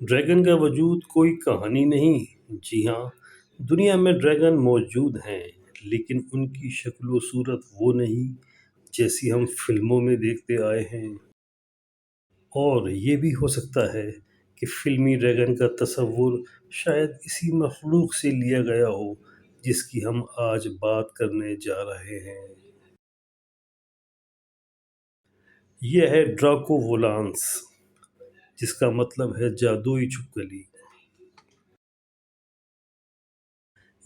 Dragon का वजूद कोई कहानी नहीं। जी हाँ, दुनिया में ड्रैगन मौजूद हैं, लेकिन उनकी शक्ल व सूरत वो नहीं जैसी हम फिल्मों में देखते आए हैं। और ये भी हो सकता है कि फिल्मी ड्रैगन का तस्वुर शायद इसी मखलूक से लिया गया हो जिसकी हम आज बात करने जा रहे हैं। ये है ड्राको वोलांस, जिसका मतलब है जादुई छिपकली।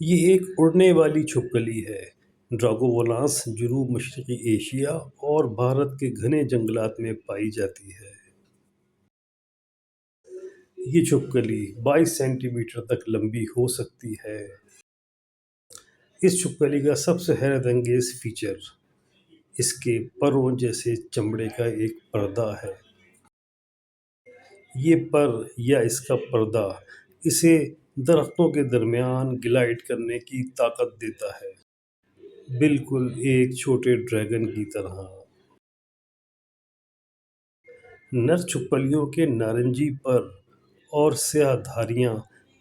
ये एक उड़ने वाली छिपकली है। ड्रागोवोलांस जनूब मशरक़ी एशिया और भारत के घने जंगलात में पाई जाती है। ये छिपकली 22 सेंटीमीटर तक लंबी हो सकती है। इस छिपकली का सबसे हैरत अंगेज फीचर इसके परों जैसे चमड़े का एक पर्दा है। ये पर या इसका पर्दा इसे दरख्तों के दरमियान ग्लाइड करने की ताकत देता है, बिल्कुल एक छोटे ड्रैगन की तरह। नर छिपकलियों के नारंगी पर और स्याह धारियां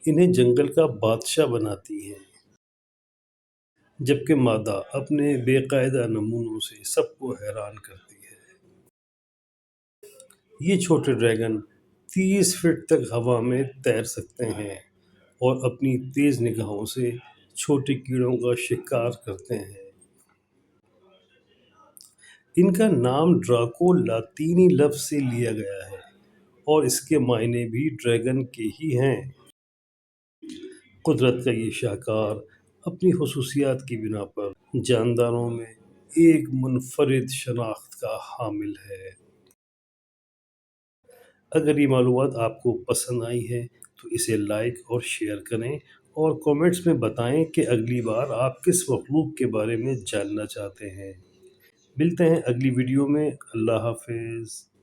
इन्हें जंगल का बादशाह बनाती हैं, जबकि मादा अपने बेकायदा नमूनों से सबको हैरान करती है। ये छोटे ड्रैगन 30 फीट तक हवा में तैर सकते हैं और अपनी तेज निगाहों से छोटे कीड़ों का शिकार करते हैं। इनका नाम ड्राको लातीनी लफ्ज़ से लिया गया है और इसके मायने भी ड्रैगन के ही हैं। कुदरत का ये शाहकार अपनी खसूसियात की बिना पर जानदारों में एक मुनफरिद शनाख्त का हामिल है। अगर ये मालूमात आपको पसंद आई है तो इसे लाइक और शेयर करें और कमेंट्स में बताएं कि अगली बार आप किस मखलूक के बारे में जानना चाहते हैं। मिलते हैं अगली वीडियो में। अल्लाह हाफिज़।